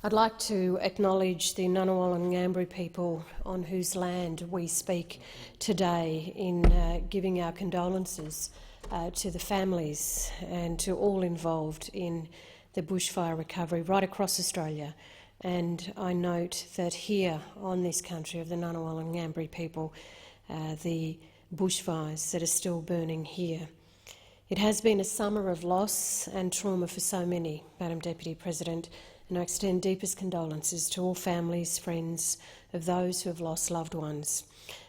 I'd like to acknowledge the Ngunnawal and Ngambri people on whose land we speak today in giving our condolences to the families and to all involved in the bushfire recovery right across Australia. And I note that here on this country of the Ngunnawal and Ngambri people, the bushfires that are still burning here. It has been a summer of loss and trauma for so many, Madam Deputy President, and I extend deepest condolences to all families, friends of those who have lost loved ones,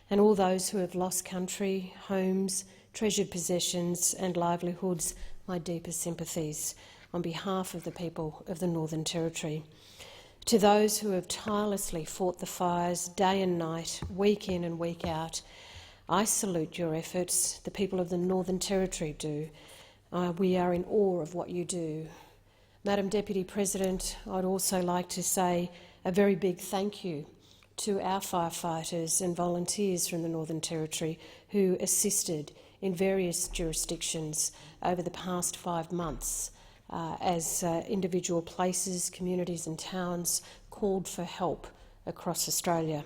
and all those who have lost country, homes, treasured possessions and livelihoods. My deepest sympathies on behalf of the people of the Northern Territory. To those who have tirelessly fought the fires day and night, week in and week out, I salute your efforts. The people of the Northern Territory do. We are in awe of what you do. Madam Deputy President, I'd also like to say a very big thank you to our firefighters and volunteers from the Northern Territory who assisted in various jurisdictions over the past 5 months as individual places, communities and towns called for help across Australia.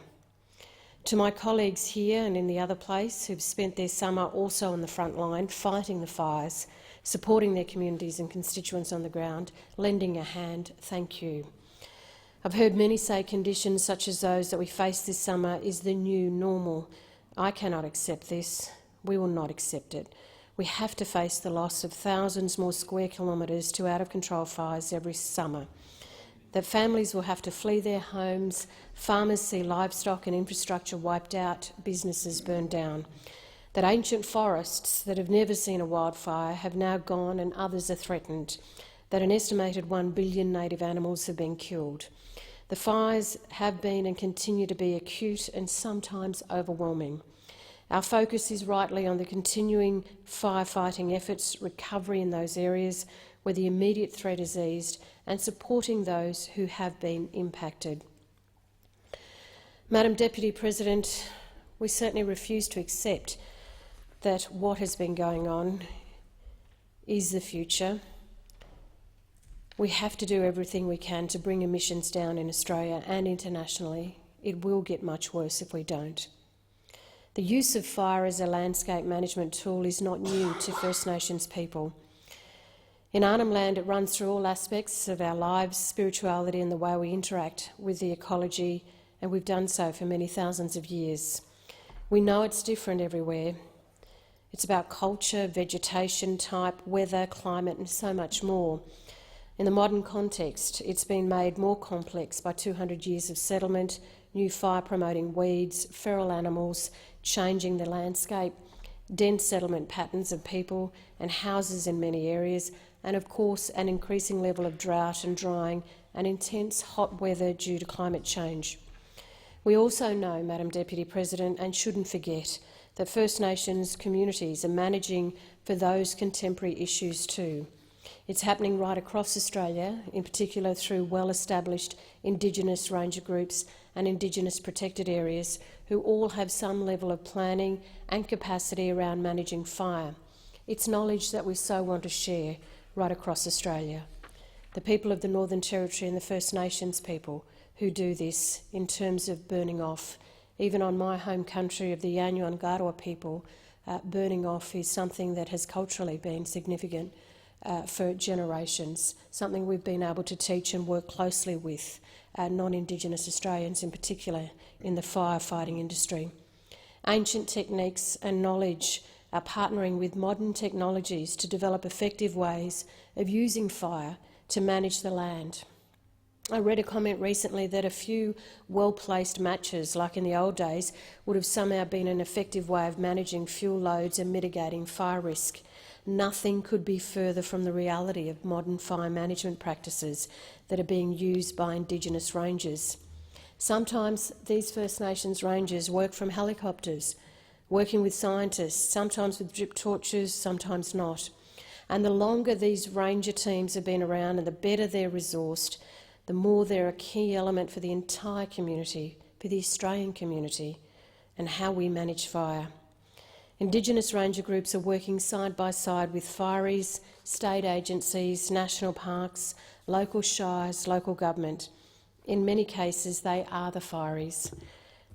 To my colleagues here and in the other place who've spent their summer also on the front line fighting the fires, supporting their communities and constituents on the ground, lending a hand, thank you. I've heard many say conditions such as those that we face this summer is the new normal. I cannot accept this. We will not accept it. We have to face the loss of thousands more square kilometres to out-of-control fires every summer. That families will have to flee their homes, farmers see livestock and infrastructure wiped out, businesses burned down. That ancient forests that have never seen a wildfire have now gone and others are threatened. That an estimated 1 billion native animals have been killed. The fires have been and continue to be acute and sometimes overwhelming. Our focus is rightly on the continuing firefighting efforts, recovery in those areas where the immediate threat is eased, and supporting those who have been impacted. Madam Deputy President, we certainly refuse to accept that what has been going on is the future. We have to do everything we can to bring emissions down in Australia and internationally. It will get much worse if we don't. The use of fire as a landscape management tool is not new to First Nations people. In Arnhem Land, it runs through all aspects of our lives, spirituality and the way we interact with the ecology, and we've done so for many thousands of years. We know it's different everywhere. It's about culture, vegetation type, weather, climate and so much more. In the modern context, it's been made more complex by 200 years of settlement, new fire-promoting weeds, feral animals, changing the landscape, dense settlement patterns of people and houses in many areas, and of course an increasing level of drought and drying and intense hot weather due to climate change. We also know, Madam Deputy President, and shouldn't forget, that First Nations communities are managing for those contemporary issues too. It's happening right across Australia, in particular through well-established Indigenous ranger groups and Indigenous protected areas who all have some level of planning and capacity around managing fire. It's knowledge that we so want to share right across Australia. The people of the Northern Territory and the First Nations people who do this in terms of burning off. Even on my home country of the Yanyuwa and Gardawa people, burning off is something that has culturally been significant for generations, something we've been able to teach and work closely with non-Indigenous Australians in particular in the firefighting industry. Ancient techniques and knowledge are partnering with modern technologies to develop effective ways of using fire to manage the land. I read a comment recently that a few well-placed matches, like in the old days, would have somehow been an effective way of managing fuel loads and mitigating fire risk. Nothing could be further from the reality of modern fire management practices that are being used by Indigenous rangers. Sometimes these First Nations rangers work from helicopters, working with scientists, sometimes with drip torches, sometimes not. And the longer these ranger teams have been around and the better they're resourced, the more they're a key element for the entire community, for the Australian community, and how we manage fire. Indigenous ranger groups are working side by side with fireys, state agencies, national parks, local shires, local government, In many cases, they are the fireys.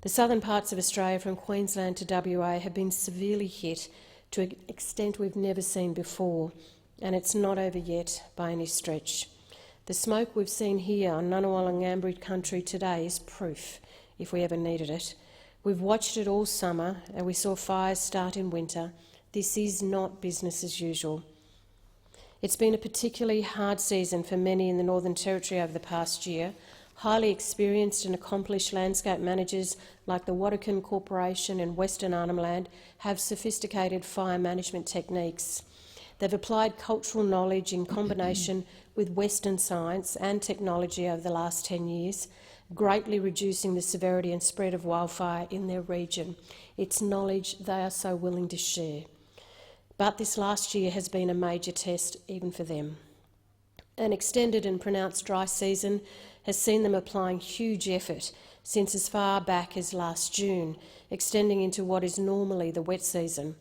The southern parts of Australia, from Queensland to WA, have been severely hit to an extent we've never seen before, and it's not over yet by any stretch. The smoke we've seen here on Ngunnawal and Ngambri country today is proof, if we ever needed it. We've watched it all summer, and we saw fires start in winter. This is not business as usual. It's been a particularly hard season for many in the Northern Territory over the past year. Highly experienced and accomplished landscape managers like the Watercan Corporation and Western Arnhem Land have sophisticated fire management techniques. They've applied cultural knowledge in combination with Western science and technology over the last 10 years, greatly reducing the severity and spread of wildfire in their region. It's knowledge they are so willing to share. But this last year has been a major test even for them. An extended and pronounced dry season has seen them applying huge effort since as far back as last June, extending into what is normally the wet season.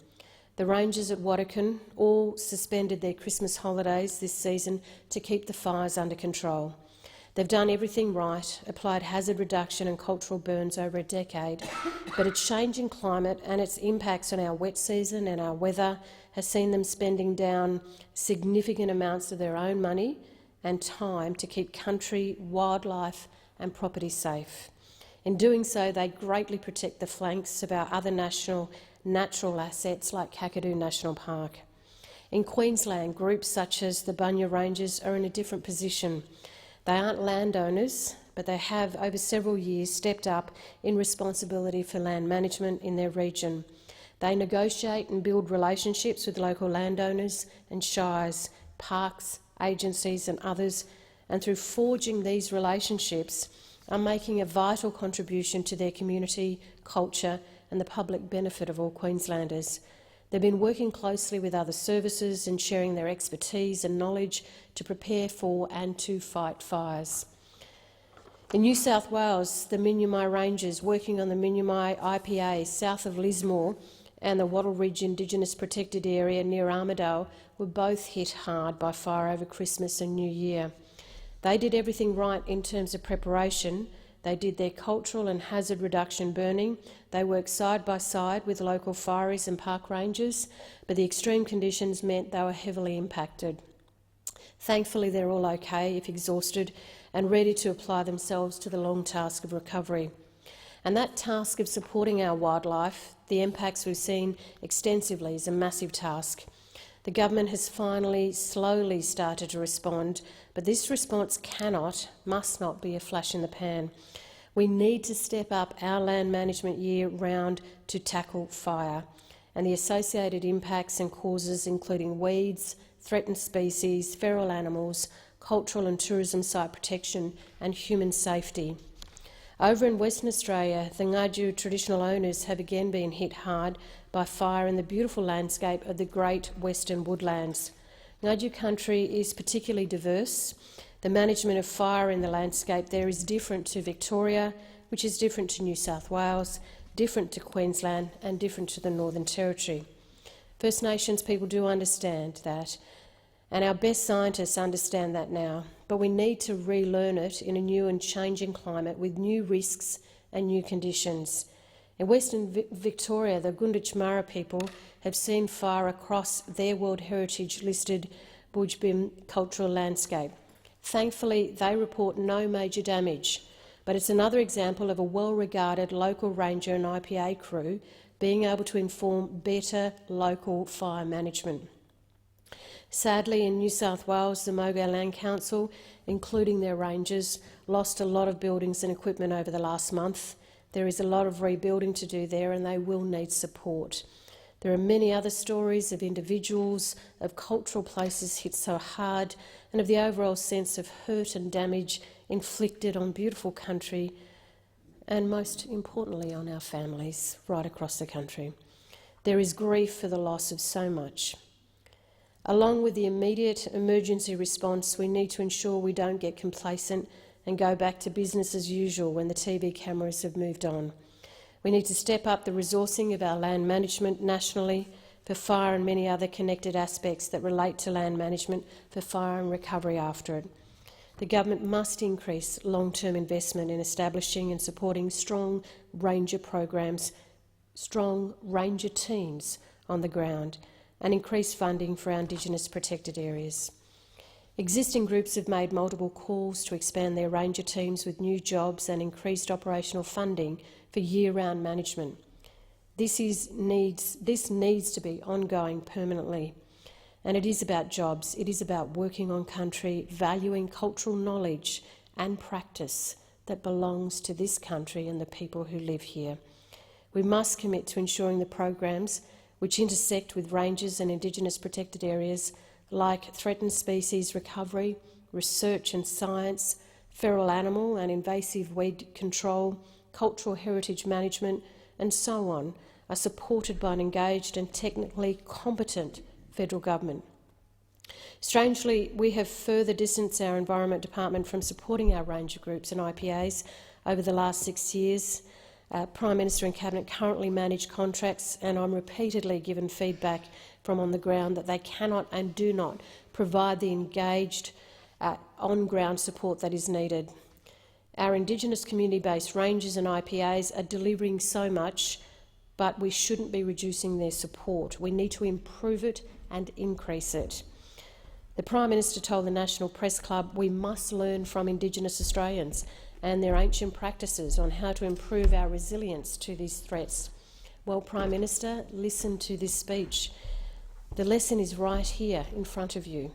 The rangers at Watercan all suspended their Christmas holidays this season to keep the fires under control. They've done everything right, applied hazard reduction and cultural burns over a decade, but a changing climate and its impacts on our wet season and our weather has seen them spending down significant amounts of their own money and time to keep country, wildlife and property safe. In doing so, they greatly protect the flanks of our other natural assets like Kakadu National Park. In Queensland, groups such as the Bunya Rangers are in a different position. They aren't landowners, but they have over several years stepped up in responsibility for land management in their region. They negotiate and build relationships with local landowners and shires, parks, agencies and others, and through forging these relationships are making a vital contribution to their community, culture and the public benefit of all Queenslanders. They've been working closely with other services and sharing their expertise and knowledge to prepare for and to fight fires. In New South Wales, the Minyumai Rangers working on the Minyumai IPA south of Lismore and the Wattle Ridge Indigenous Protected Area near Armidale were both hit hard by fire over Christmas and New Year. They did everything right in terms of preparation. They did their cultural and hazard reduction burning. They worked side by side with local fireys and park rangers, but the extreme conditions meant they were heavily impacted. Thankfully, they're all okay, if exhausted, and ready to apply themselves to the long task of recovery. And that task of supporting our wildlife, the impacts we've seen extensively, is a massive task. The government has finally, slowly started to respond, but this response must not be a flash in the pan. We need to step up our land management year round to tackle fire and the associated impacts and causes, including weeds, threatened species, feral animals, cultural and tourism site protection and human safety. Over in Western Australia, the Ngaju traditional owners have again been hit hard by fire in the beautiful landscape of the Great Western Woodlands. Ngaju country is particularly diverse. The management of fire in the landscape there is different to Victoria, which is different to New South Wales, different to Queensland and different to the Northern Territory. First Nations people do understand that, and our best scientists understand that now, but we need to relearn it in a new and changing climate with new risks and new conditions. In Western Victoria, the Gunditjmara people have seen fire across their World Heritage listed Budjbim cultural landscape. Thankfully, they report no major damage, but it's another example of a well-regarded local ranger and IPA crew being able to inform better local fire management. Sadly, in New South Wales, the Mogo Land Council, including their rangers, lost a lot of buildings and equipment over the last month. There is a lot of rebuilding to do there and they will need support. There are many other stories of individuals, of cultural places hit so hard and of the overall sense of hurt and damage inflicted on beautiful country and, most importantly, on our families right across the country. There is grief for the loss of so much. Along with the immediate emergency response, we need to ensure we don't get complacent and go back to business as usual when the TV cameras have moved on. We need to step up the resourcing of our land management nationally for fire and many other connected aspects that relate to land management for fire and recovery after it. The government must increase long-term investment in establishing and supporting strong ranger programs, strong ranger teams on the ground, and increase funding for our Indigenous protected areas. Existing groups have made multiple calls to expand their ranger teams with new jobs and increased operational funding for year-round management. This needs to be ongoing permanently. And it is about jobs, it is about working on country, valuing cultural knowledge and practice that belongs to this country and the people who live here. We must commit to ensuring the programs which intersect with rangers and Indigenous protected areas like threatened species recovery, research and science, feral animal and invasive weed control, cultural heritage management and so on are supported by an engaged and technically competent federal government. Strangely, we have further distanced our Environment Department from supporting our ranger groups and IPAs over the last 6 years. Prime Minister and Cabinet currently manage contracts, and I'm repeatedly given feedback from on the ground that they cannot and do not provide the engaged on-ground support that is needed. Our Indigenous community-based rangers and IPAs are delivering so much, but we shouldn't be reducing their support. We need to improve it and increase it. The Prime Minister told the National Press Club we must learn from Indigenous Australians and their ancient practices on how to improve our resilience to these threats. Well, Prime Minister, listen to this speech. The lesson is right here in front of you.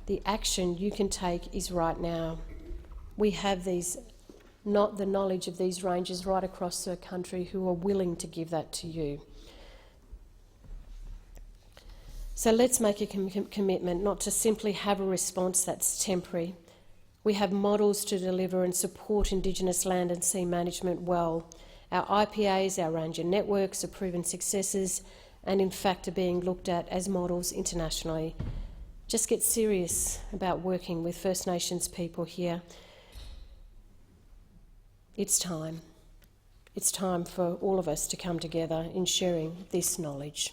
The action you can take is right now. We have the knowledge of these rangers right across the country who are willing to give that to you. So let's make a commitment not to simply have a response that's temporary. We have models to deliver and support Indigenous land and sea management well. Our IPAs, our ranger networks are proven successes and in fact are being looked at as models internationally. Just get serious about working with First Nations people here. It's time. It's time for all of us to come together in sharing this knowledge.